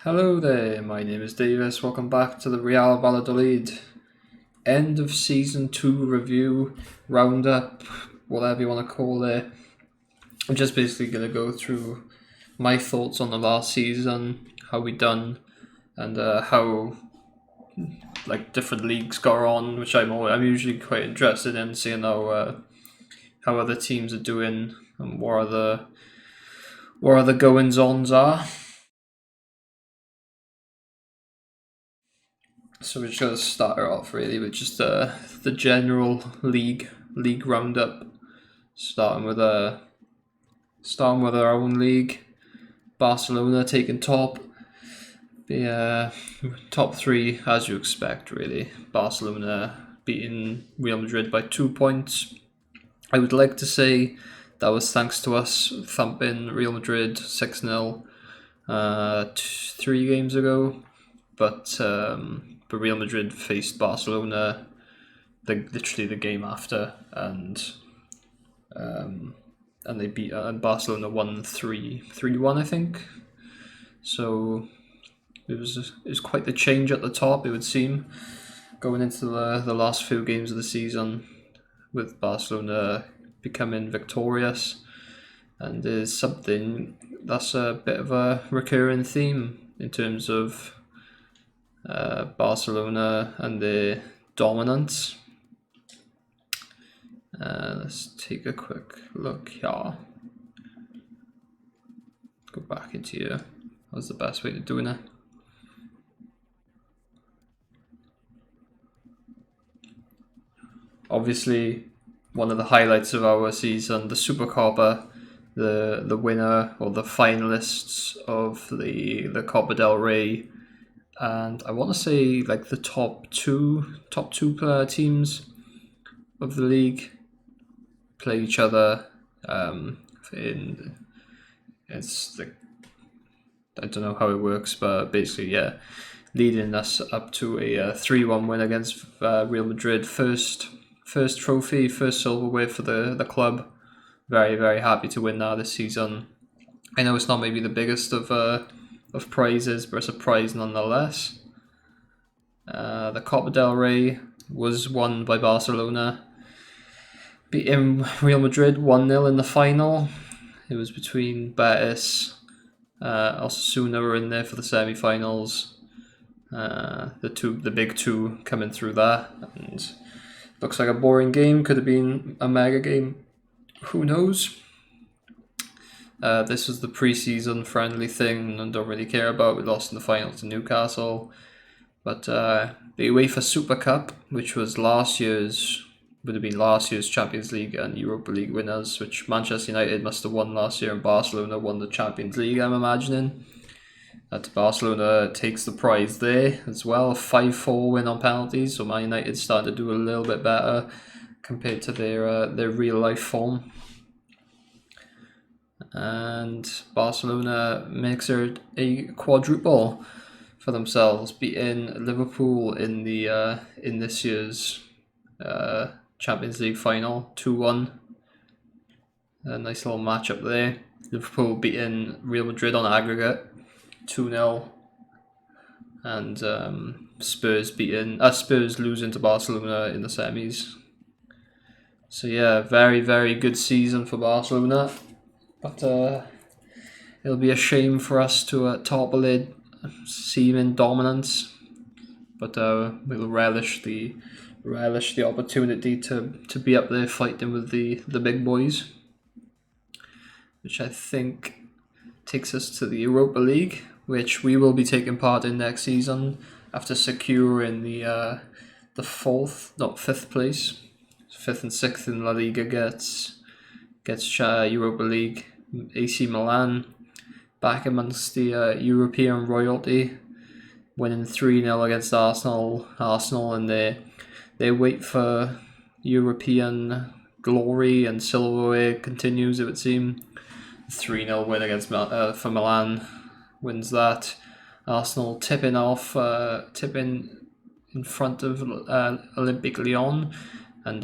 Hello there, my name is Davis. Welcome back to the Real Valladolid end of season 2 review, roundup, whatever you want to call it. I'm just basically going to go through my thoughts on the last season, how we done, and how different leagues got on, which I'm usually quite interested in seeing how other teams are doing and what are the goings ons are. So we're just gonna start her off really with just the general league roundup, starting with our own league. Barcelona taking top. The top three, as you expect, really. Barcelona beating Real Madrid by 2 points. I would like to say that was thanks to us thumping Real Madrid 6-0 3 games ago, but Real Madrid faced Barcelona literally the game after, and they beat and Barcelona won 3-1, I think. So it was quite the change at the top, it would seem, going into the last few games of the season, with Barcelona becoming victorious. And there's something that's a bit of a recurring theme in terms of Barcelona and their dominance. Let's take a quick look here. Go back into here. That's the best way to doing it. Obviously, one of the highlights of our season, the Supercopa, the winner or the finalists of the Copa del Rey, and I want to say like the top two teams of the league play each other. It's like, I don't know how it works, but basically, yeah, leading us up to a 3-1 win against Real Madrid. First trophy, first silverware for the club. Very, very happy to win that this season. I know it's not maybe the biggest of prizes, but a prize nonetheless. The Copa del Rey was won by Barcelona, beating Real Madrid 1-0 in the final. It was between Betis, Osasuna were in there for the semi-finals. The big two coming through that, and looks like a boring game. Could have been a mega game. Who knows? This was the pre-season friendly thing and don't really care about. We lost in the final to Newcastle. But the UEFA Super Cup, which was would have been last year's Champions League and Europa League winners, which Manchester United must have won last year, and Barcelona won the Champions League, I'm imagining. That Barcelona takes the prize there as well. A 5-4 win on penalties, so Man United starting to do a little bit better compared to their real life form. And Barcelona makes it a quadruple for themselves, beating Liverpool in this year's Champions League final 2-1. A nice little matchup there. Liverpool beating Real Madrid on aggregate 2-0, and Spurs losing to Barcelona in the semis. So yeah, very, very good season for Barcelona. But it'll be a shame for us to topple it, seeming dominance. But we'll relish the opportunity to be up there fighting with the big boys, which I think takes us to the Europa League, which we will be taking part in next season after securing the fifth place. 5th and 6th in La Liga gets Europa League. AC Milan back amongst the European royalty, winning 3-0 against Arsenal. And they wait for European glory and silverware continues, it would seem. 3-0 win against for Milan wins that. Arsenal tipping in front of Olympique Lyon, and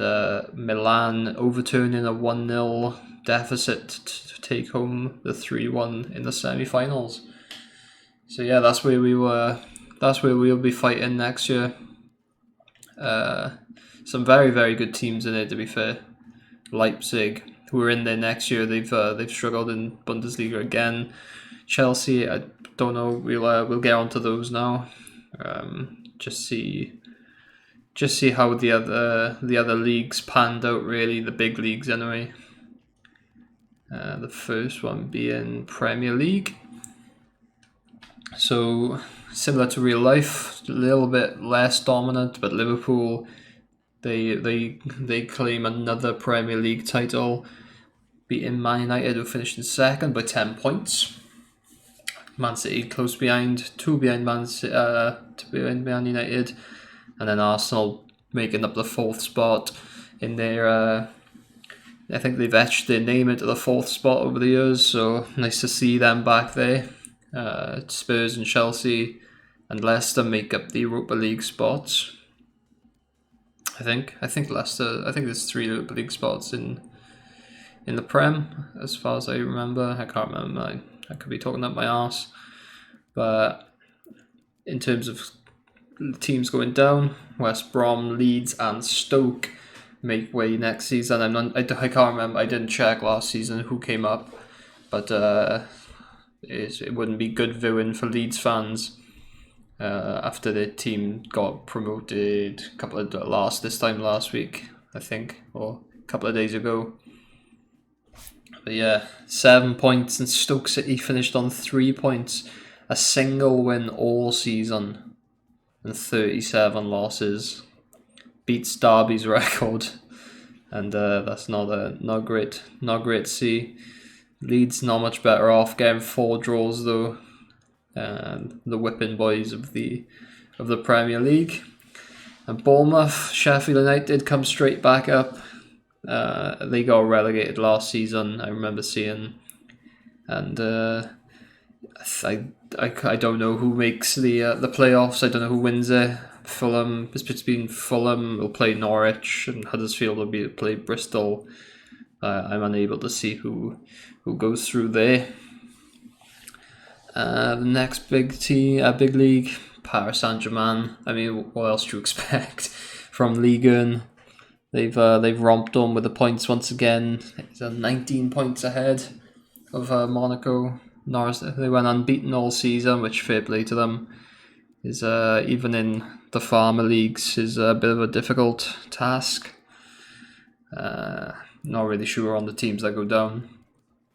Milan overturning a 1-0 deficit to take home the 3-1 in the semi-finals. So yeah, that's where we were. That's where we'll be fighting next year. Some very, very good teams in it, to be fair. Leipzig, who are in there next year, they've struggled in Bundesliga again. Chelsea, I don't know. We'll get onto those now. Just see how the other leagues panned out. Really, the big leagues anyway. The first one being Premier League. So similar to real life, a little bit less dominant, but Liverpool, they claim another Premier League title, beating Man United, who finished in second by 10 points. Man City close behind, two behind Man United, and then Arsenal making up the fourth spot in their. I think they've etched their name into the fourth spot over the years, so nice to see them back there. Spurs and Chelsea and Leicester make up the Europa League spots. I think Leicester. I think there's 3 Europa League spots in the Prem, as far as I remember. I can't remember. I could be talking up my arse. But in terms of teams going down, West Brom, Leeds, and Stoke make way next season. I can't remember. I didn't check last season who came up, but it wouldn't be good viewing for Leeds fans after their team got promoted this time last week, I think, or a couple of days ago. But yeah, 7 points, and Stoke City finished on 3 points, a single win all season, and 37 losses. Beats Derby's record, and that's not great to see. Leeds not much better off, getting 4 draws though. The whipping boys of the Premier League. And Bournemouth, Sheffield United come straight back up. They got relegated last season, I remember seeing, and I don't know who makes the playoffs. I don't know who wins it. Fulham, it's between Fulham will play Norwich, and Huddersfield will play Bristol. I'm unable to see who goes through there. The next big league, Paris Saint-Germain. I mean, what else do you expect from Ligue 1? They've romped on with the points once again. It's 19 points ahead of Monaco. They went unbeaten all season, which fair play to them. Is even in the farmer leagues is a bit of a difficult task. Not really sure on the teams that go down.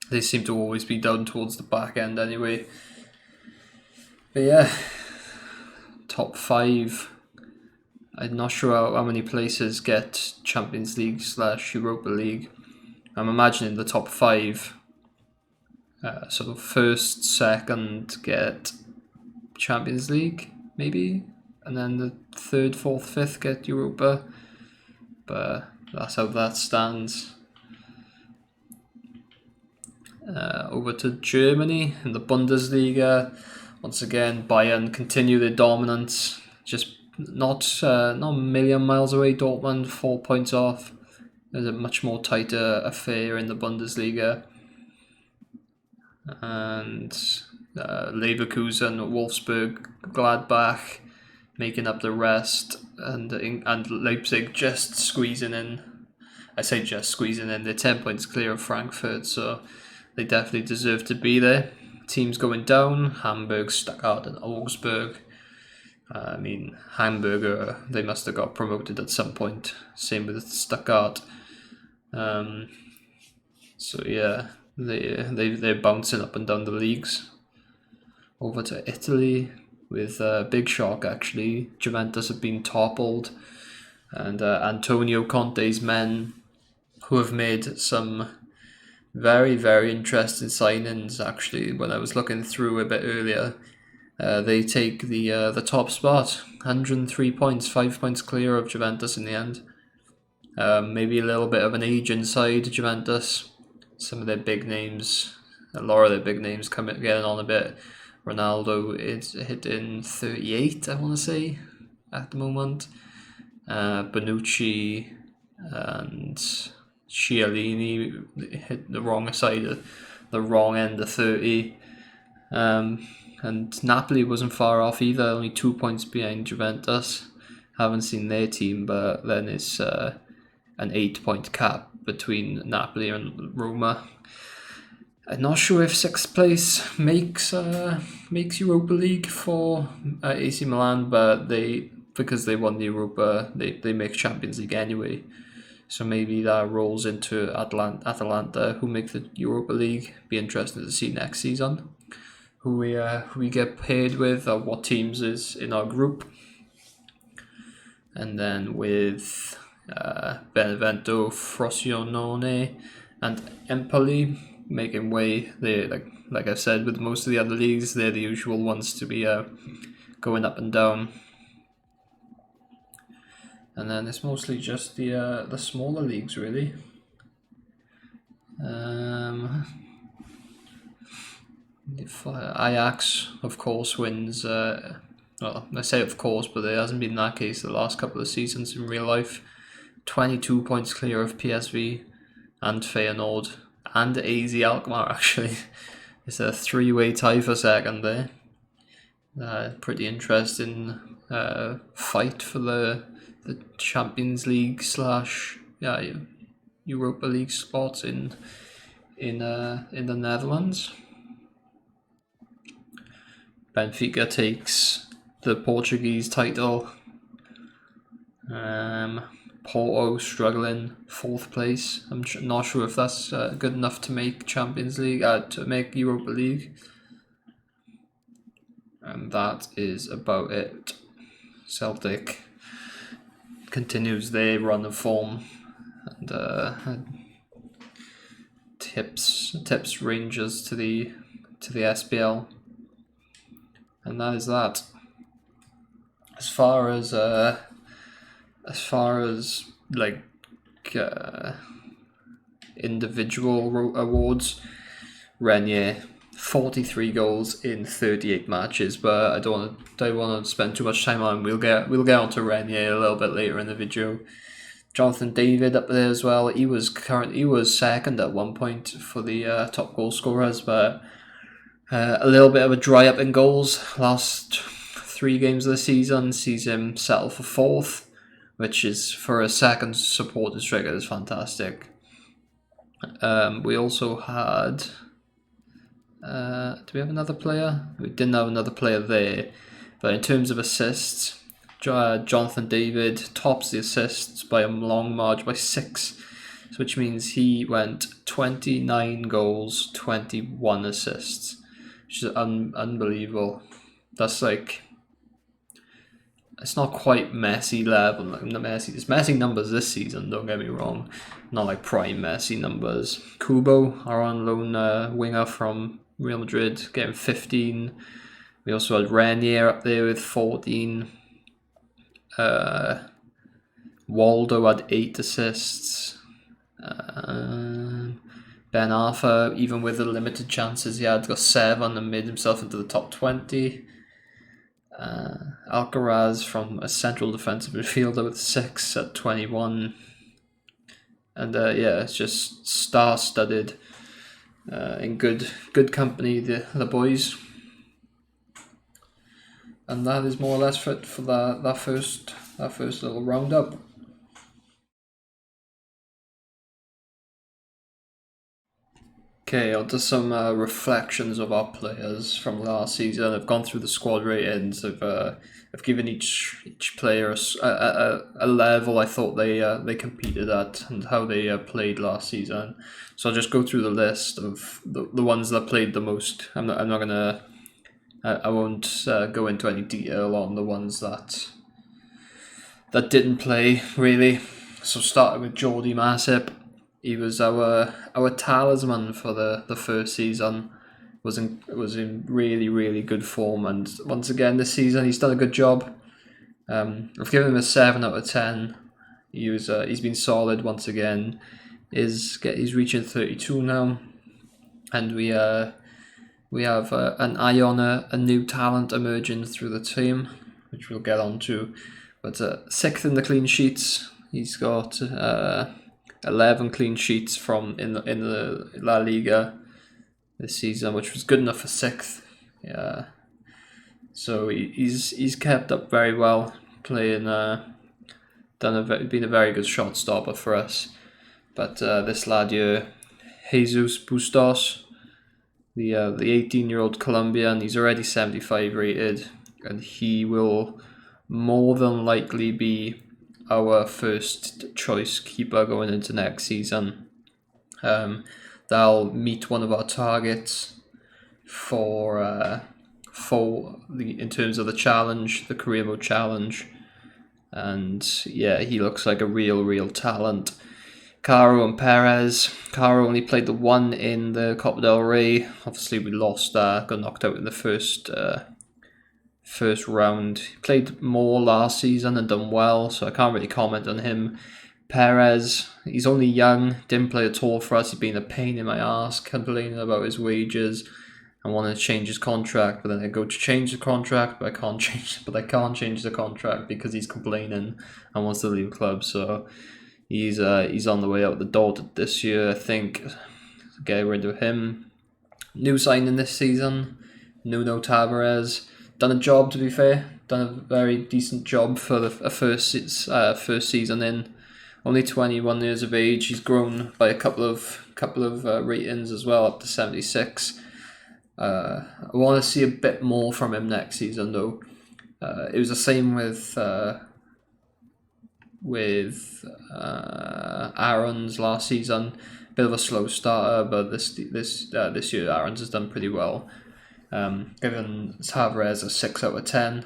They seem to always be down towards the back end anyway. But yeah, top 5. I'm not sure how many places get Champions League / Europa League. I'm imagining the top 5, sort of first, second get Champions League, maybe, and then the 3rd, 4th, 5th get Europa. But that's how that stands. Over to Germany in the Bundesliga. Once again, Bayern continue their dominance. Just not a million miles away. Dortmund 4 points off. There's a much more tighter affair in the Bundesliga. And Leverkusen, Wolfsburg, Gladbach making up the rest, and Leipzig just squeezing in. I say just squeezing in. They're 10 points clear of Frankfurt, so they definitely deserve to be there. Teams going down: Hamburg, Stuttgart, and Augsburg. I mean, Hamburg, they must have got promoted at some point. Same with Stuttgart. So yeah, they're bouncing up and down the leagues. Over to Italy with a big shock actually. Juventus have been toppled, and Antonio Conte's men, who have made some very, very interesting signings actually. When I was looking through a bit earlier, they take the top spot, 103 points, 5 points clear of Juventus in the end. Maybe a little bit of an age inside Juventus. Some of their big names, a lot of their big names getting on a bit. Ronaldo is hitting 38, I want to say, at the moment. Bonucci and Chiellini hit the wrong side, the wrong end of 30. and Napoli wasn't far off either, only 2 points behind Juventus. Haven't seen their team, but then it's an 8-point cap between Napoli and Roma. I'm not sure if 6th place makes Europa League for AC Milan, but because they won the Europa, they make Champions League anyway. So maybe that rolls into Atalanta, who make the Europa League. Be interesting to see next season who we get paired with, or what teams is in our group. And then with Benevento, Frosinone, and Empoli making way. They like I said, with most of the other leagues, they're the usual ones to be going up and down. And then it's mostly just the smaller leagues, really. If Ajax, of course, wins. Well, I say of course, but it hasn't been that case the last couple of seasons in real life. 22 points clear of PSV and Feyenoord and AZ Alkmaar, actually. It's a 3-way tie for second there. Pretty interesting fight for the Champions League / Europa League spots in the Netherlands. Benfica takes the Portuguese title. Porto struggling, 4th place. I'm not sure if that's good enough to make Champions League, to make Europa League. And that is about it. Celtic continues their run of form and tips Rangers to the SPL, and that is that. As far as like individual awards, Renier, 43 goals in 38 matches, but I don't want to spend too much time on. We'll get on to Renier a little bit later in the video. Jonathan David up there as well. He was second at one point for the top goal scorers, but a little bit of a dry up in goals. Last 3 games of the season sees him settle for 4th, which is, for a second supporter striker, is fantastic. We also had. Do we have another player? We didn't have another player there, but in terms of assists, Jonathan David tops the assists by a long margin, by 6, which means he went 29 goals, 21 assists, which is unbelievable. That's like, it's not quite Messi level. It's Messi numbers this season, don't get me wrong, not like prime Messi numbers. Kubo, our on loan winger from Real Madrid, getting 15. We also had Renier up there with 14. Waldo had 8 assists. Ben Arfa, even with the limited chances he had, got 7 and made himself into the top 20. Alcaraz from a central defensive midfielder with 6 at 21. And it's just star-studded. In good company, the boys. And that is more or less it for that first little roundup. Okay, on to some reflections of our players from last season. I've gone through the squad ratings. I've given each player a level I thought they competed at and how they played last season. So I'll just go through the list of the ones that played the most. I won't go into any detail on the ones that didn't play really. So starting with Jordi Masip. He was our talisman for the first season. Was in really, really good form, and once again this season he's done a good job. I've given him a 7 out of 10. He's been solid once again. He's reaching 32 now, and we have an Iona, a new talent emerging through the team, which we'll get on to. But 6th in the clean sheets. He's got 11 clean sheets in the La Liga this season, which was good enough for 6th. Yeah, So he's kept up very well, playing. Been a very good shot stopper for us. But this lad here, Jesus Bustos, the 18-year-old Colombian, he's already 75 rated, and he will more than likely be our first choice keeper going into next season. They'll meet one of our targets for the in terms of the challenge, the career mode challenge, and yeah, he looks like a real talent. Caro and Perez. Caro only played the one in the Copa del Rey. Obviously, we lost that. Got knocked out in the first round. He played more last season and done well, so I can't really comment on him. Perez, he's only young, didn't play at all for us. He's been a pain in my ass, complaining about his wages and wanting to change his contract. But then I go to change the contract, but I can't change the contract because he's complaining and wants to leave the club. So he's on the way out the door this year, I think. Get rid of him. New signing this season, Nuno Tavares. Done a job, to be fair. Done a very decent job for the first season in. Only 21 years of age. He's grown by a couple of ratings as well, up to 76. I want to see a bit more from him next season, though. It was the same with Aaron's last season. Bit of a slow starter, but this year Aaron's has done pretty well. Given Tavares a 6 out of 10,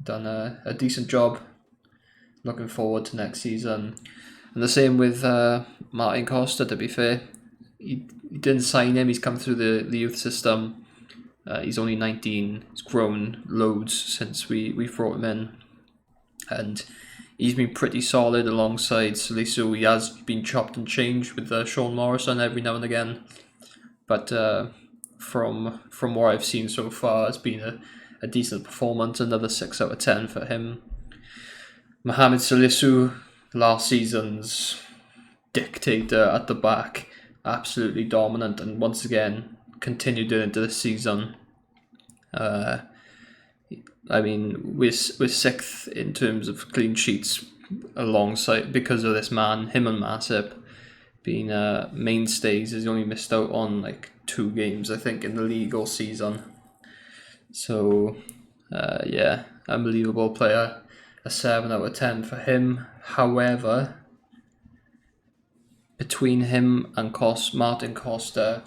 done a decent job. Looking forward to next season. And the same with Martin Costa, to be fair. He didn't sign him, he's come through the youth system. He's only 19, he's grown loads since we brought him in. And he's been pretty solid alongside Salisu. He has been chopped and changed with Sean Morrison every now and again. But from what I've seen so far, it's been a decent performance. Another 6 out of 10 for him. Mohamed Salisu, last season's dictator at the back, absolutely dominant, and once again continued it into this season. I mean, we're 6th in terms of clean sheets alongside because of this man, him and Masip being mainstays. He's only missed out on like 2 games, I think, in the league all season. So, yeah, unbelievable player. A 7 out of 10 for him. However, between him and Martin Costa,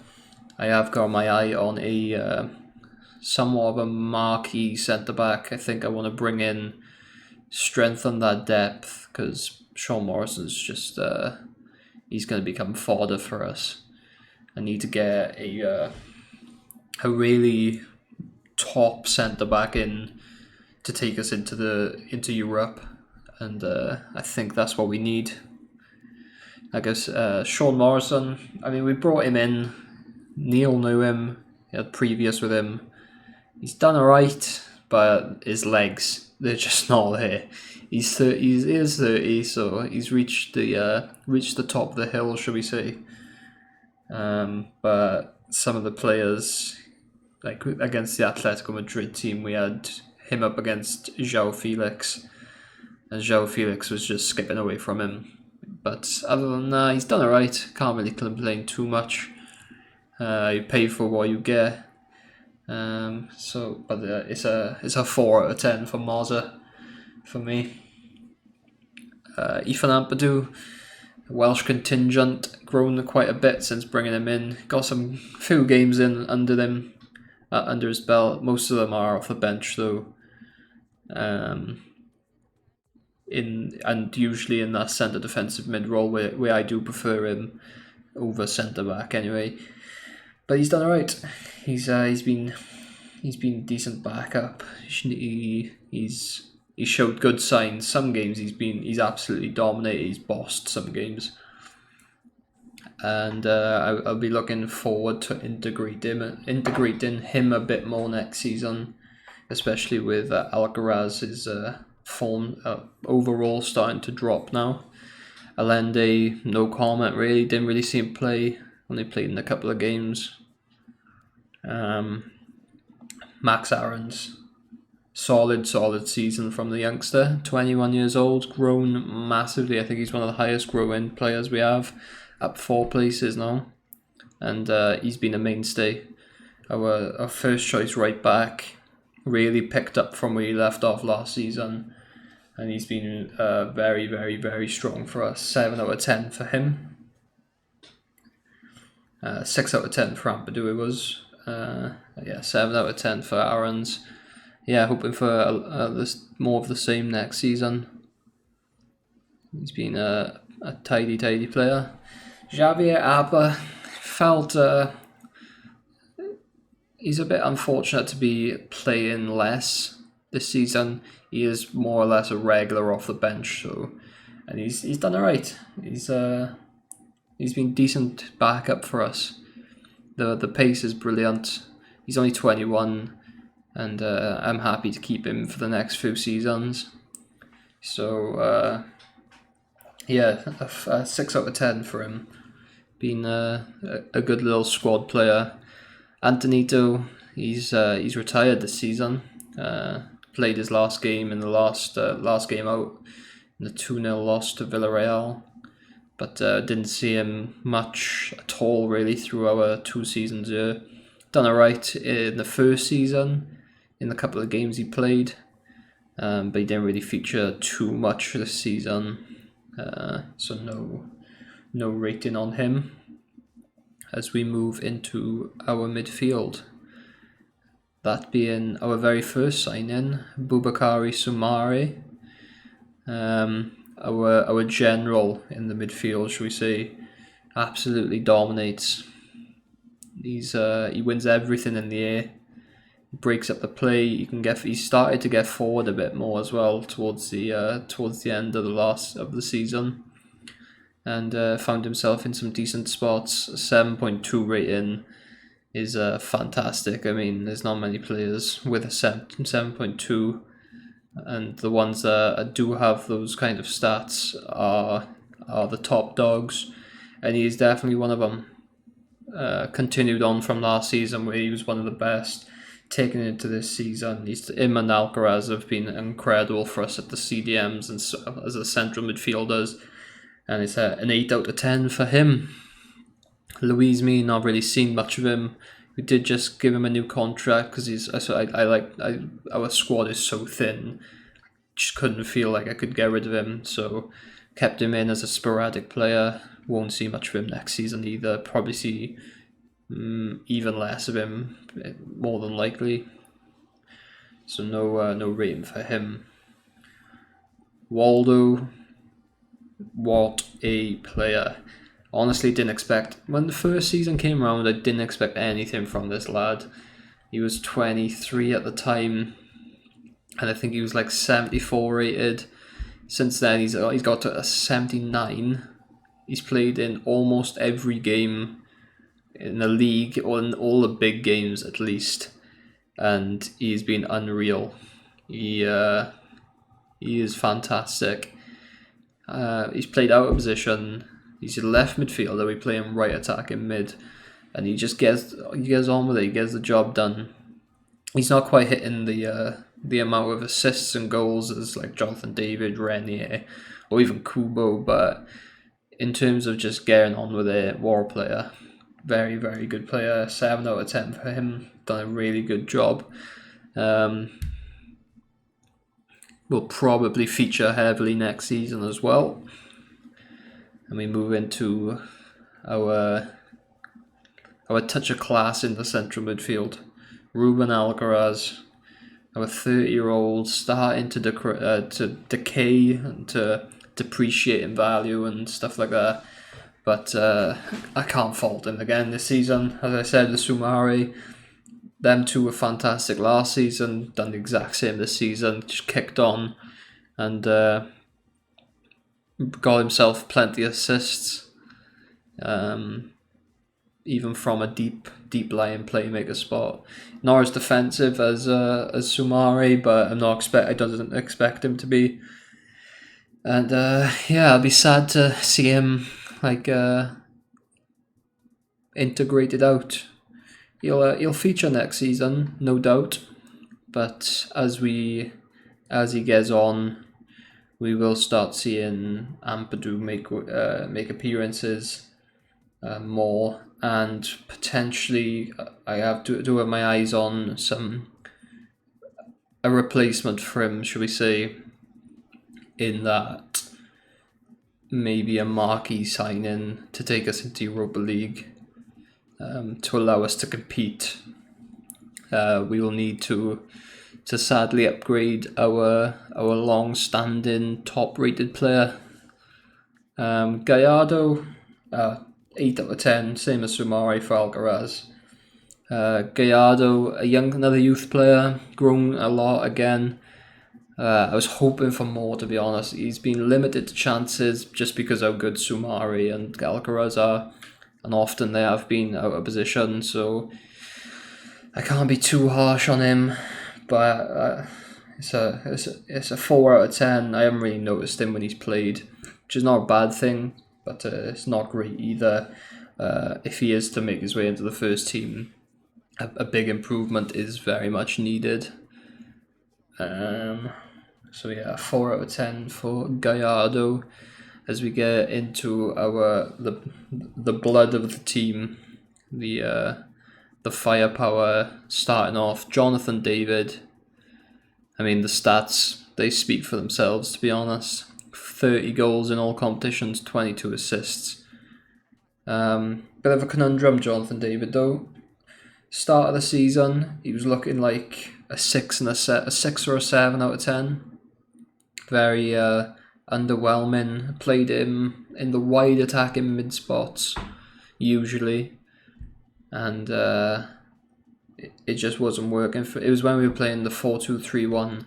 I have got my eye on a somewhat of a marquee centre-back. I think I want to bring in, strengthen that depth, because Sean Morrison's just, he's going to become fodder for us. I need to get a really top centre-back in to take us into Europe, and I think that's what we need. I guess Sean Morrison, I mean, we brought him in. Neil knew him, he had previous with him. He's done alright, but his legs, they're just not there. He is 30, so he's reached the top of the hill, shall we say. But some of the players, like against the Atletico Madrid team, we had him up against João Felix, and João Felix was just skipping away from him. But other than that, he's done alright. Can't really complain too much. You pay for what you get. It's a 4 out of 10 for Moza for me. Ethan Ampadu, Welsh contingent, grown quite a bit since bringing him in. Got some few games in under his belt. Most of them are off the bench though. And usually in that centre defensive mid role where I do prefer him over centre back anyway. But he's done alright. He's been decent backup. He showed good signs. Some games he's absolutely dominated. He's bossed some games. And I'll be looking forward to integrating him a bit more next season, especially with Alcaraz's form overall starting to drop now. Allende, no comment really. Didn't really see him play. Only played in a couple of games. Max Aarons, solid season from the youngster. 21 years old, grown massively. I think he's one of the highest growing players we have, up 4 places now. And he's been a mainstay. Our first choice right back really picked up from where he left off last season. And he's been very, very, very strong for us. 7 out of 10 for him. 6 out of 10 for Ampadu it was. 7 out of 10 for Aaron's. Yeah, hoping for more of the same next season. He's been a tidy player. Javier Abba felt he's a bit unfortunate to be playing less this season. He is more or less a regular off the bench, and he's done alright. He's been decent backup for us. The pace is brilliant. He's only 21, and I'm happy to keep him for the next few seasons. So a 6 out of 10 for him. Been a good little squad player. Antonito, he's retired this season. Played his last game in the last game out in the 2-0 loss to Villarreal, but didn't see him much at all really through our 2 seasons here. Done alright in the first season in the couple of games he played, but he didn't really feature too much this season, so no rating on him. As we move into our midfield, that being our very first sign-in, Boubakary Soumare, our general in the midfield, shall we say, absolutely dominates. He wins everything in the air, breaks up the play. He started to get forward a bit more as well towards the end of the season, and found himself in some decent spots. 7.2 rating is fantastic. I mean, there's not many players with a 7.2, and the ones that do have those kind of stats are the top dogs, and he's definitely one of them. Continued on from last season where he was one of the best, taken into this season. Him and Alcaraz have been incredible for us at the CDMs and as the central midfielders, and it's an 8 out of 10 for him. Louise Me, not really seen much of him. We did just give him a new contract because our squad is so thin. Just couldn't feel like I could get rid of him, so kept him in as a sporadic player. Won't see much of him next season either. Probably see even less of him, more than likely. So no rating for him. Waldo, what a player. Honestly, didn't expect, when the first season came around, I didn't expect anything from this lad. He was 23 at the time, and I think he was like 74 rated. Since then, he's got to a 79. He's played in almost every game in the league, or in all the big games at least, and he's been unreal. He is fantastic. He's played out of position. He's a left midfielder. We play him right attacking mid, and he gets on with it. He gets the job done. He's not quite hitting the amount of assists and goals as like Jonathan David, Renier, or even Kubo, but in terms of just getting on with it, war player. Very, very good player. 7 out of 10 for him. Done a really good job. Will probably feature heavily next season as well. And we move into our touch of class in the central midfield. Ruben Alcaraz, our 30-year-old, starting to decay and to depreciate in value and stuff like that. But I can't fault him again this season. As I said, the Soumare, them two were fantastic last season, done the exact same this season, just kicked on and got himself plenty of assists, even from a deep lying playmaker spot. Not as defensive as Soumare, but I don't expect him to be. And I'll be sad to see him integrated out. He'll feature next season, no doubt, but as he gets on, we will start seeing Ampadu make appearances more, and potentially I have to have my eyes on a replacement for him, should we say, in that maybe a marquee signing to take us into Europa League, to allow us to compete. We will need to sadly upgrade our long-standing top-rated player, Gallardo. 8 out of 10, same as Sumare for Alcaraz. Gallardo, another youth player, grown a lot again. I was hoping for more, to be honest. He's been limited to chances just because how good Sumare and Alcaraz are, and often they have been out of position, so I can't be too harsh on him. But it's a 4 out of 10. I haven't really noticed him when he's played, which is not a bad thing, but it's not great either. If he is to make his way into the first team, a big improvement is very much needed. So yeah, 4 out of 10 for Gallardo. As we get into the blood of the team, the firepower, starting off, Jonathan David. I mean, the stats, they speak for themselves, to be honest. 30 goals in all competitions, 22 assists. Bit of a conundrum, Jonathan David, though. Start of the season, he was looking like a 6 or a 7 out of 10. Very underwhelming. Played him in the wide attacking mid spots, usually. And it just wasn't working. It was when we were playing the 4-2-3-1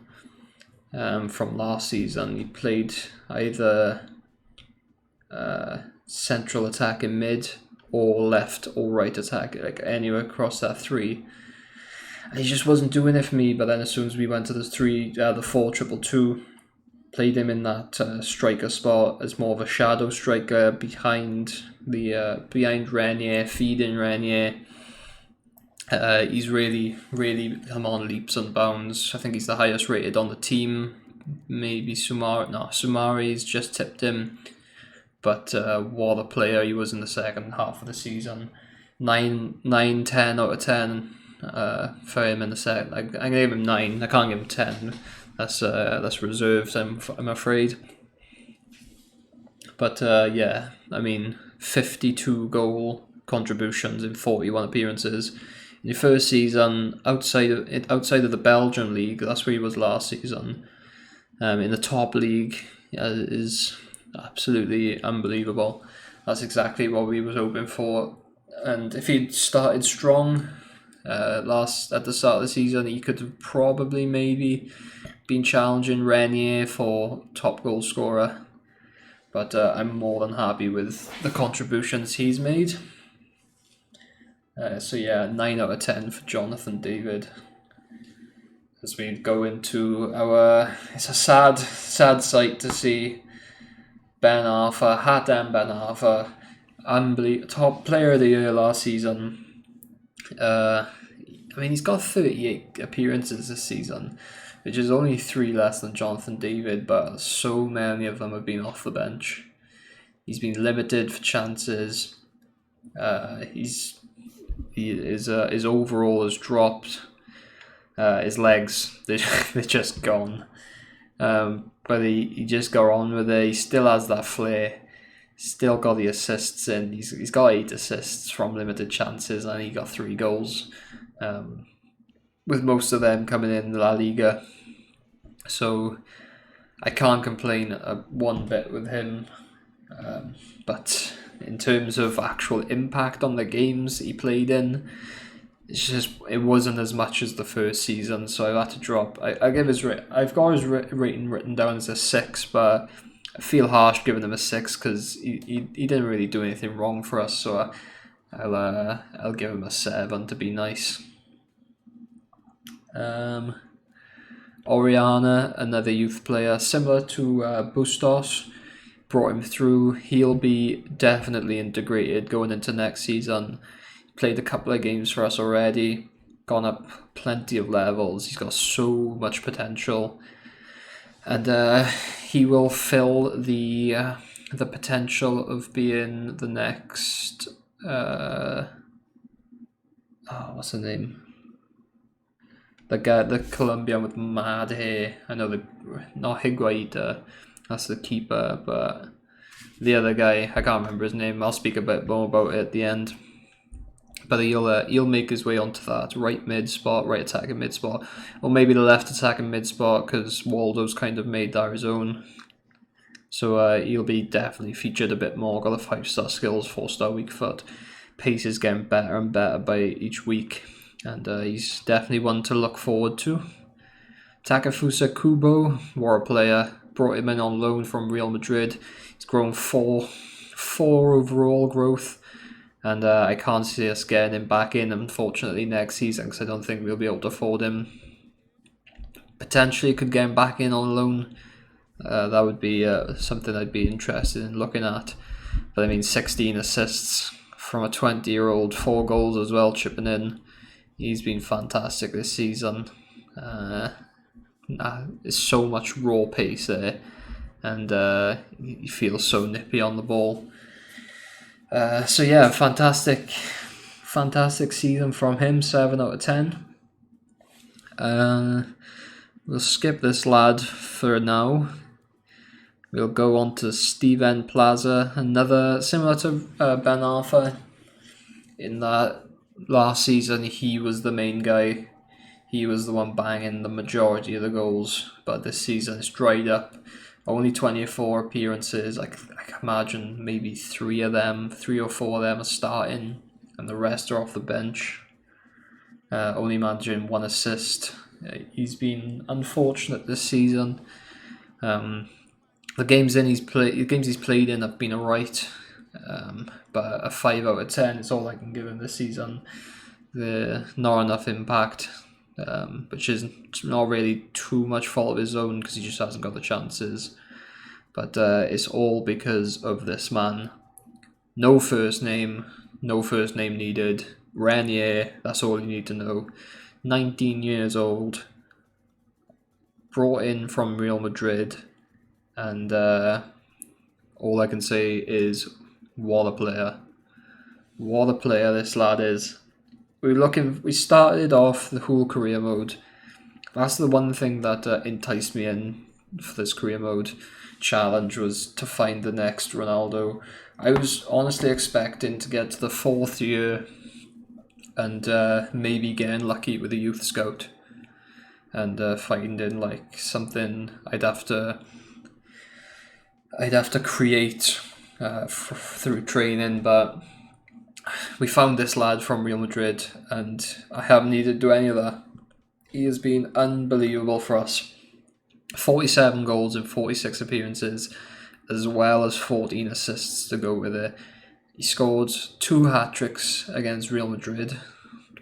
from last season. He played either central attack in mid or left or right attack, like anywhere across that three. And he just wasn't doing it for me. But then as soon as we went to the 4-2-2, played him in that striker spot as more of a shadow striker behind Renier, feeding Renier. He's really come on leaps and bounds. I think he's the highest rated on the team. Maybe Sumari's just tipped him. But what a player he was in the second half of the season. 10 out of 10 for him in the second. I gave him 9. I can't give him 10. That's reserved, I'm afraid. But yeah, I mean, 52 goal contributions in 41 appearances. In your first season, outside of the Belgian league, that's where he was last season. In the top league, is absolutely unbelievable. That's exactly what we was hoping for. And if he'd started strong at the start of the season, he could have probably maybe been challenging Renier for top goal scorer. But I'm more than happy with the contributions he's made. So yeah, 9 out of 10 for Jonathan David. As we go into it's a sad sight to see Ben Arfa, Hatem Ben Arfa, top player of the year last season. I mean, he's got 38 appearances this season, which is only 3 less than Jonathan David, but so many of them have been off the bench. He's been limited for chances. His overall has dropped. His legs, they're just gone. But he just got on with it. He still has that flair. Still got the assists in. He's got 8 assists from limited chances, and he got 3 goals. With most of them coming in La Liga. So I can't complain one bit with him. But in terms of actual impact on the games he played in, it wasn't as much as the first season, so I've had to drop. I've got his rating written down as a 6, but I feel harsh giving him a 6 because he didn't really do anything wrong for us. So I'll give him a 7 to be nice. Oriana, another youth player, similar to Bustos, brought him through. He'll be definitely integrated going into next season. Played a couple of games for us already. gone up plenty of levels. He's got so much potential, and he will fill the potential of being the next. What's the name? The guy, the Colombian with mad hair. I know not Higuaita, that's the keeper, but the other guy, I can't remember his name. I'll speak a bit more about it at the end. But he'll make his way onto that right mid spot, right attacking mid spot, or maybe the left attacking mid spot, because Waldo's kind of made that his own. So he'll be definitely featured a bit more. Got the 5-star skills, 4-star weak foot. Pace is getting better and better by each week, and he's definitely one to look forward to. Takefusa Kubo, war player, brought him in on loan from Real Madrid. He's grown four overall growth, and I can't see us getting him back in, unfortunately, next season, because I don't think we'll be able to afford him. Potentially could get him back in on loan. That would be something I'd be interested in looking at. But I mean, 16 assists from a 20-year-old, 4 goals as well, chipping in. He's been fantastic this season. There's so much raw pace there, and he feels so nippy on the ball. So yeah, fantastic season from him, 7 out of 10. We'll skip this lad for now. We'll go on to Steven Plaza, another similar to Ben Arthur. In that last season, he was the main guy. He was the one banging the majority of the goals, but this season it's dried up. Only 24 appearances. I can imagine maybe 3 or 4 of them are starting, and the rest are off the bench. Only managing 1 assist. He's been unfortunate this season. The games he's played in have been alright, but a 5 out of 10 is all I can give him this season. Not enough impact, which is not really too much fault of his own, because he just hasn't got the chances. But it's all because of this man. No first name needed. Renier, that's all you need to know. 19 years old, brought in from Real Madrid, and all I can say is, what a player. What a player this lad is. We started off the whole career mode. That's the one thing that enticed me in for this career mode challenge, was to find the next Ronaldo. I was honestly expecting to get to the 4th year and maybe getting lucky with a youth scout and finding like something I'd have to create through training, but we found this lad from Real Madrid, and I haven't needed to do any of that. He has been unbelievable for us. 47 goals in 46 appearances, as well as 14 assists to go with it. He scored 2 hat-tricks against Real Madrid,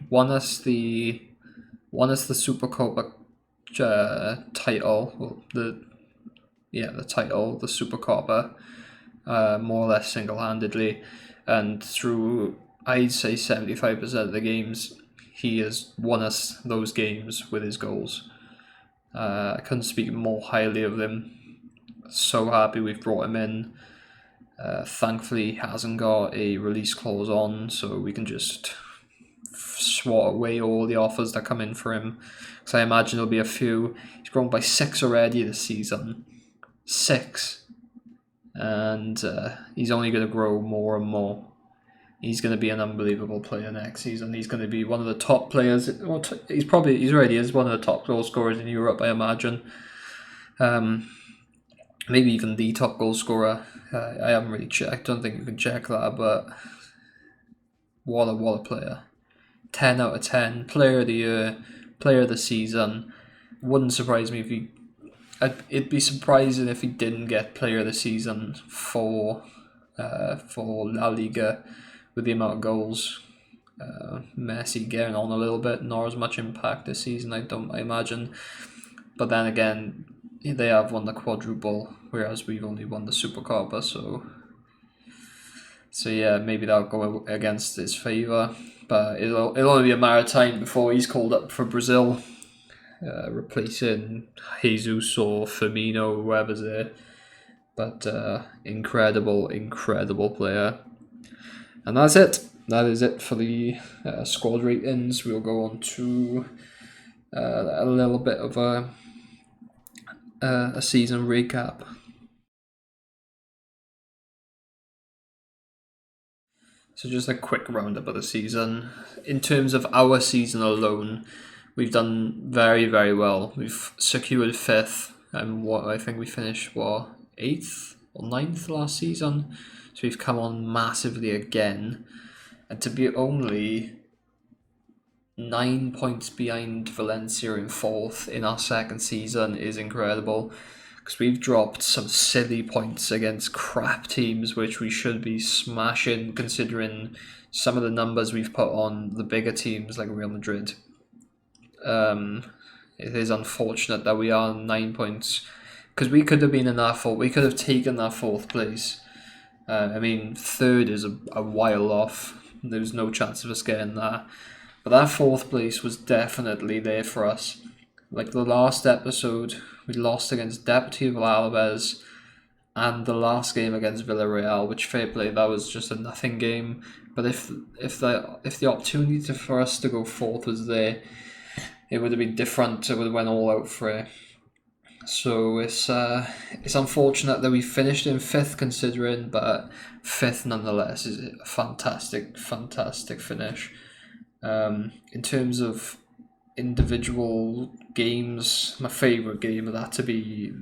won us the Supercopa title, the title, the Supercopa, more or less single-handedly, and through, I'd say, 75% of the games, he has won us those games with his goals. I couldn't speak more highly of him. So happy we've brought him in. Thankfully, he hasn't got a release clause on, so we can just swat away all the offers that come in for him. Because I imagine there'll be a few. He's grown by 6 already this season. 6. And he's only going to grow more and more. He's going to be an unbelievable player next season. He's going to be one of the top players. He already is one of the top goal scorers in Europe, I imagine. Maybe even the top goal scorer. I haven't really checked. I don't think you can check that, but what a player. 10 out of 10. Player of the year. Player of the season. Wouldn't surprise me if it'd be surprising if he didn't get player of the season for La Liga with the amount of goals. Messi getting on a little bit, not as much impact this season, I imagine. But then again, they have won the quadruple, whereas we've only won the Supercopa, so So yeah, maybe that'll go against his favour. But it'll only be a matter of time before he's called up for Brazil, replacing Jesus or Firmino, whoever's there. But incredible player. And that's it. That is it for the squad ratings. We'll go on to a little bit of a season recap. So just a quick roundup of the season. In terms of our season alone, we've done very, very well. We've secured 5th, and what I think we finished 8th or 9th last season. So we've come on massively again, and to be only 9 points behind Valencia in 4th in our second season is incredible. Because we've dropped some silly points against crap teams, which we should be smashing, considering some of the numbers we've put on the bigger teams like Real Madrid. It is unfortunate that we are 9 points, because we could have been in that we could have taken that 4th place. I mean, 3rd is a while off. There's no chance of us getting that. But that 4th place was definitely there for us. Like the last episode, we lost against Deportivo Alaves, and the last game against Villarreal, which, fair play, that was just a nothing game. But if the opportunity for us to go 4th was there, it would have been different. It would have went all out for it. So it's unfortunate that we finished in 5th, considering, but 5th nonetheless is a fantastic finish. In terms of individual games, my favourite game of that to be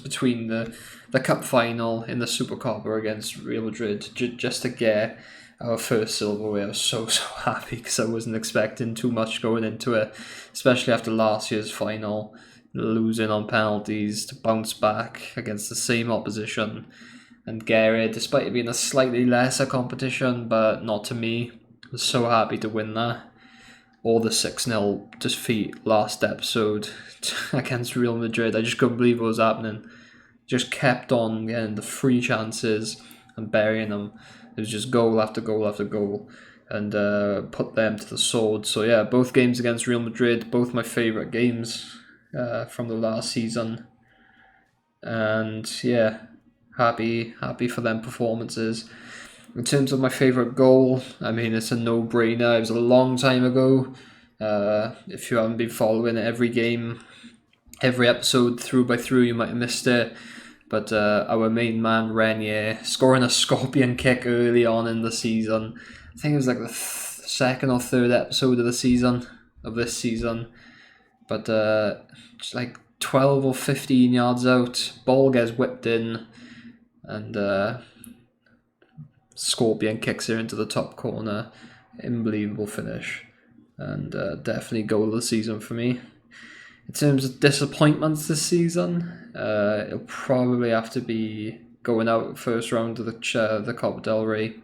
between the cup final in the Supercopa against Real Madrid, just to get our first silverware. I was so happy, because I wasn't expecting too much going into it, especially after last year's final, losing on penalties, to bounce back against the same opposition and get it, despite it being a slightly lesser competition, but not to me. I was so happy to win that. Or the 6-0 defeat last episode against Real Madrid. I just couldn't believe what was happening. Just kept on getting the free chances and burying them. It was just goal after goal after goal, and put them to the sword. So yeah, both games against Real Madrid, both my favourite games from the last season. And yeah, happy for them performances. In terms of my favourite goal, I mean, it's a no-brainer. It was a long time ago. If you haven't been following every game, every episode through by through, you might have missed it. But our main man, Renier, scoring a scorpion kick early on in the season. I think it was like the 2nd or 3rd episode of this season. But just like 12 or 15 yards out, ball gets whipped in, and Scorpion kicks her into the top corner. Unbelievable finish, and definitely goal of the season for me. In terms of disappointments this season, it'll probably have to be going out first round of the Copa del Rey.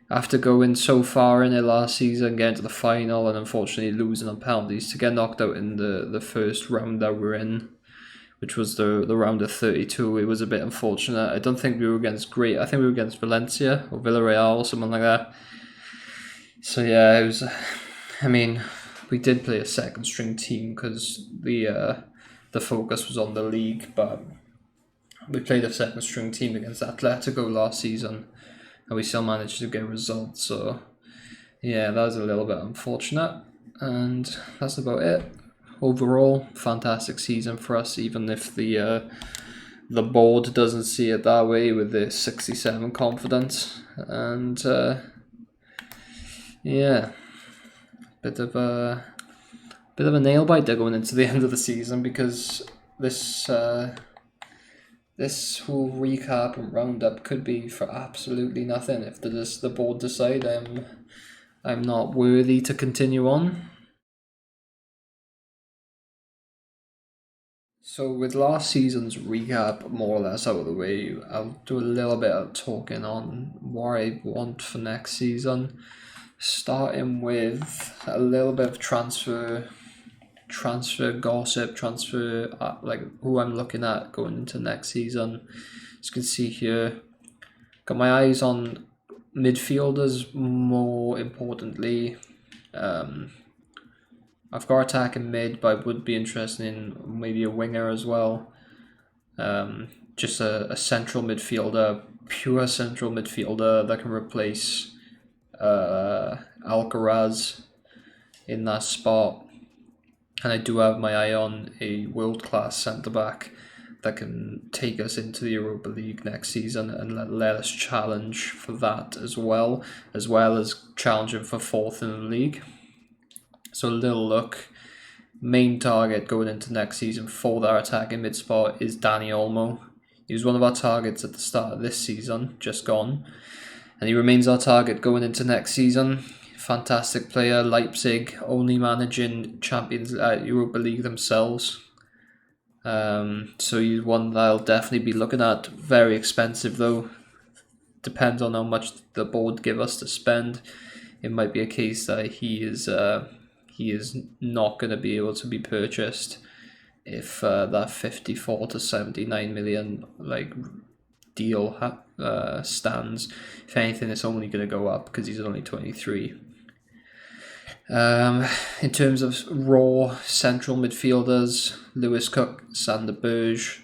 After going so far in it last season, getting to the final, and unfortunately losing on penalties, to get knocked out in the first round that we're in, which was the round of 32. It was a bit unfortunate. I don't think we were against I think we were against Valencia or Villarreal or something like that. So yeah, it was. I mean, we did play a second string team because the focus was on the league, but we played a second string team against Atletico last season, and we still managed to get results. So yeah, that was a little bit unfortunate, and that's about it. Overall, fantastic season for us, even if the board doesn't see it that way with the 67 confidence. And yeah, bit of a nail biter going into the end of the season, because this whole recap and roundup could be for absolutely nothing if the board decide I'm not worthy to continue on. So with last season's recap more or less out of the way, I'll do a little bit of talking on what I want for next season, starting with a little bit of transfer gossip, like who I'm looking at going into next season. As you can see here, got my eyes on Midfielders, more importantly, I've got attacking mid, but I would be interested in maybe a winger as well. Just a central midfielder, pure central midfielder that can replace Alcaraz in that spot. And I do have my eye on a world-class centre-back that can take us into the Europa League next season and let us challenge for that as well as challenging for 4th in the league. So a little look. Main target going into next season for that attacking mid spot is Dani Olmo. He was one of our targets at the start of this season, just gone. And he remains our target going into next season. Fantastic player, Leipzig, only managing champions at Europa League themselves. So he's one that I'll definitely be looking at. Very expensive though. Depends on how much the board give us to spend. It might be a case that he is not going to be able to be purchased if that 54 to 79 million deal stands. If anything, it's only going to go up because he's only 23. In terms of raw central midfielders, Lewis Cook, Sander Berge,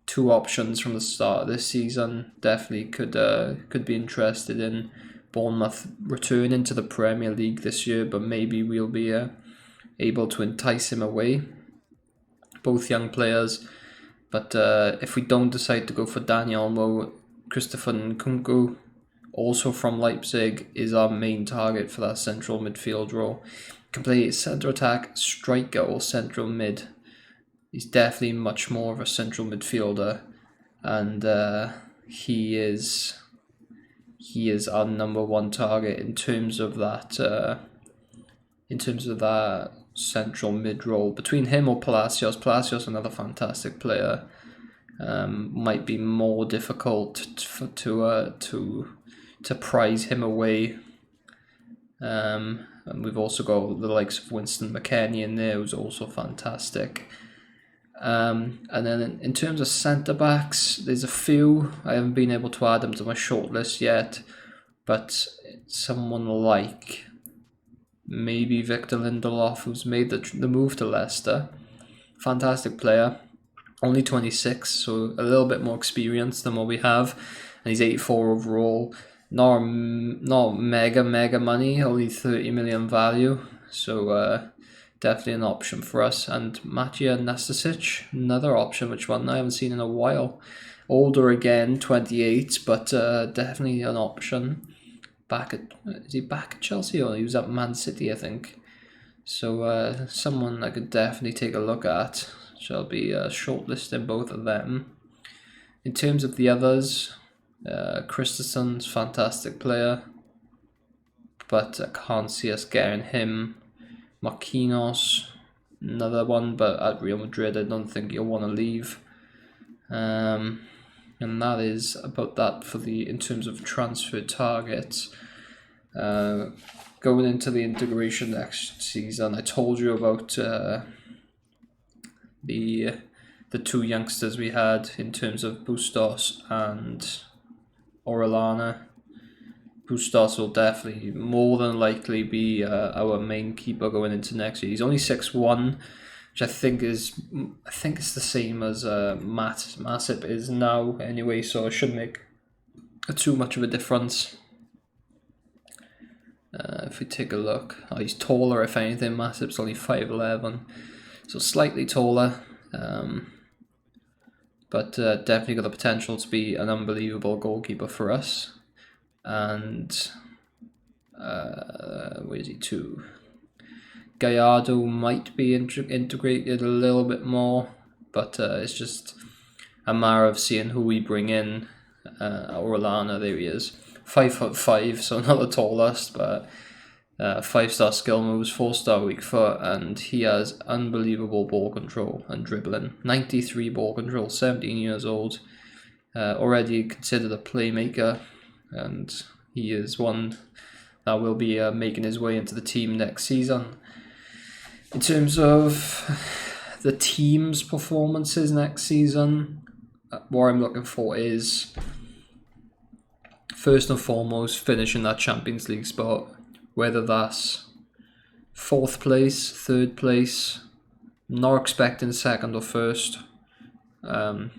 2 options from the start of this season. Definitely could be interested in Bournemouth returning to the Premier League this year, but maybe we'll be able to entice him away. Both young players, but if we don't decide to go for Dani Olmo, Christopher Nkunku, also from Leipzig, is our main target for that central midfield role. Can play centre attack, striker, or central mid. He's definitely much more of a central midfielder, and he is our number 1 target in terms of that. Central mid role between him or Palacios. Palacios, another fantastic player, might be more difficult to prize him away. And we've also got the likes of Winston McKennie in there, who's also fantastic. And then in terms of centre backs, there's a few. I haven't been able to add them to my shortlist yet, but someone like maybe Victor Lindelof, who's made the move to Leicester. Fantastic player, only 26, so a little bit more experience than what we have, and he's 84 overall. Not mega money, only 30 million value, so definitely an option for us. And Matija Nastasic, another option, which one I haven't seen in a while. Older again, 28, but definitely an option. Is he back at Chelsea, or he was at Man City, I think. So someone I could definitely take a look at. So I'll be shortlisting both of them. In terms of the others, Christensen's fantastic player, but I can't see us getting him. Marquinhos, another one, but at Real Madrid I don't think you'll want to leave. And that is about that for in terms of transfer targets. Going into the integration next season, I told you about the 2 youngsters we had in terms of Bustos and Orellana. Bustos will definitely, more than likely, be our main keeper going into next year. He's only 6'1", which I think it's the same as Masip is now anyway, so it shouldn't make too much of a difference. If we take a look, he's taller if anything. Masip's only 5'11", so slightly taller, but definitely got the potential to be an unbelievable goalkeeper for us. And where is he to? Gallardo might be integrated a little bit more, but it's just a matter of seeing who we bring in. Orellana, there he is, 5'5", so not the tallest, but 5-star skill moves, 4-star weak foot, and he has unbelievable ball control and dribbling. 93 ball control, 17 years old, already considered a playmaker, and he is one that will be making his way into the team next season. In terms of the team's performances next season, what I'm looking for is first and foremost finishing that Champions League spot, whether that's 4th place, 3rd place. Not expecting 2nd or 1st.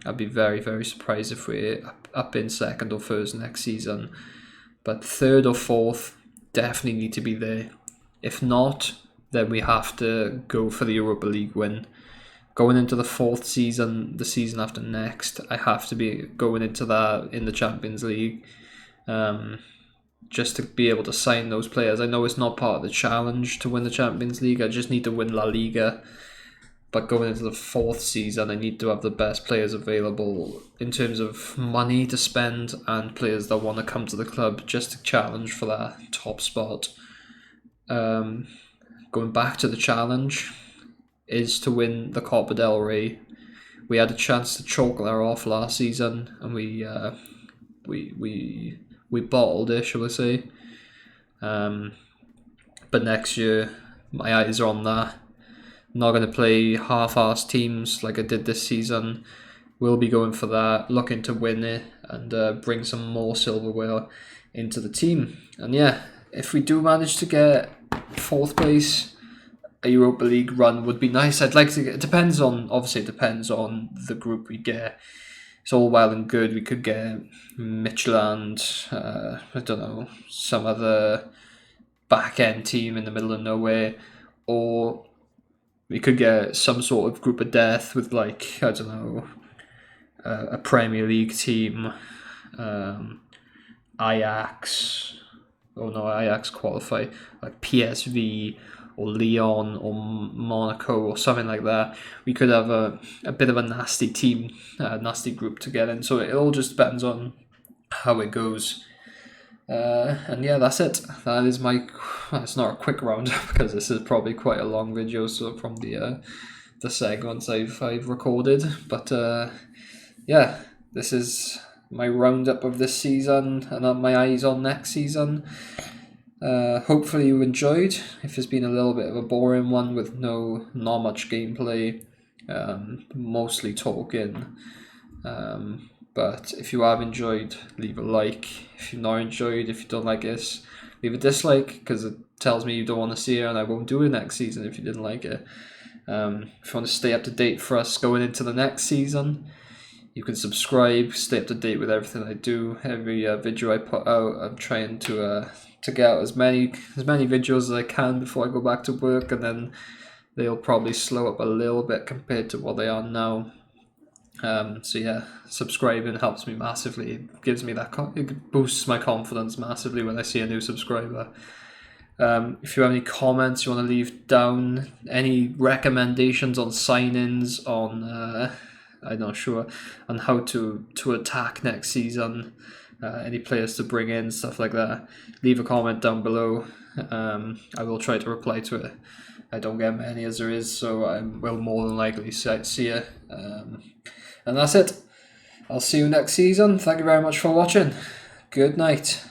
I'd be very, very surprised if we're up in 2nd or 1st next season. But 3rd or 4th definitely need to be there. If not, then we have to go for the Europa League win. Going into the 4th season, the season after next, I have to be going into that in the Champions League. Just to be able to sign those players. I know it's not part of the challenge to win the Champions League. I just need to win La Liga. But going into the 4th season, I need to have the best players available in terms of money to spend and players that want to come to the club just to challenge for that top spot. Going back to the challenge is to win the Copa del Rey. We had a chance to choke that off last season, and we bottled it, shall I say. But next year, my eyes are on that. Not going to play half-assed teams like I did this season. We'll be going for that, looking to win it and bring some more silverware into the team. And yeah, if we do manage to get 4th place, a Europa League run would be nice. I'd like to get, it depends on the group we get. It's all well and good. We could get Midtjylland, I don't know, some other back-end team in the middle of nowhere, or we could get some sort of group of death with, like, I don't know, a Premier League team, Ajax. Oh no, Ajax qualify, like PSV or Lyon or Monaco or something like that. We could have a bit of a nasty team, a nasty group to get in. So it all just depends on how it goes. And yeah, that's it. That is my. It's not a quick roundup because this is probably quite a long video. So from the segments I've recorded, but yeah, this is my roundup of this season and my eyes on next season. Hopefully you enjoyed. If it's been a little bit of a boring one with not much gameplay, mostly talking. But if you have enjoyed, leave a like. If you've not enjoyed, if you don't like this, leave a dislike, because it tells me you don't want to see it and I won't do it next season if you didn't like it. If you want to stay up to date for us going into the next season, you can subscribe, stay up to date with everything I do. Every video I put out, I'm trying to get out as many videos as I can before I go back to work, and then they'll probably slow up a little bit compared to what they are now. So yeah, subscribing helps me massively. It gives me that it boosts my confidence massively when I see a new subscriber. If you have any comments you want to leave down, any recommendations on sign-ins, on I'm not sure, on how to attack next season, any players to bring in, stuff like that, leave a comment down below. I will try to reply to it. I don't get many as there is, so I will more than likely see it. And that's it. I'll see you next season. Thank you very much for watching. Good night.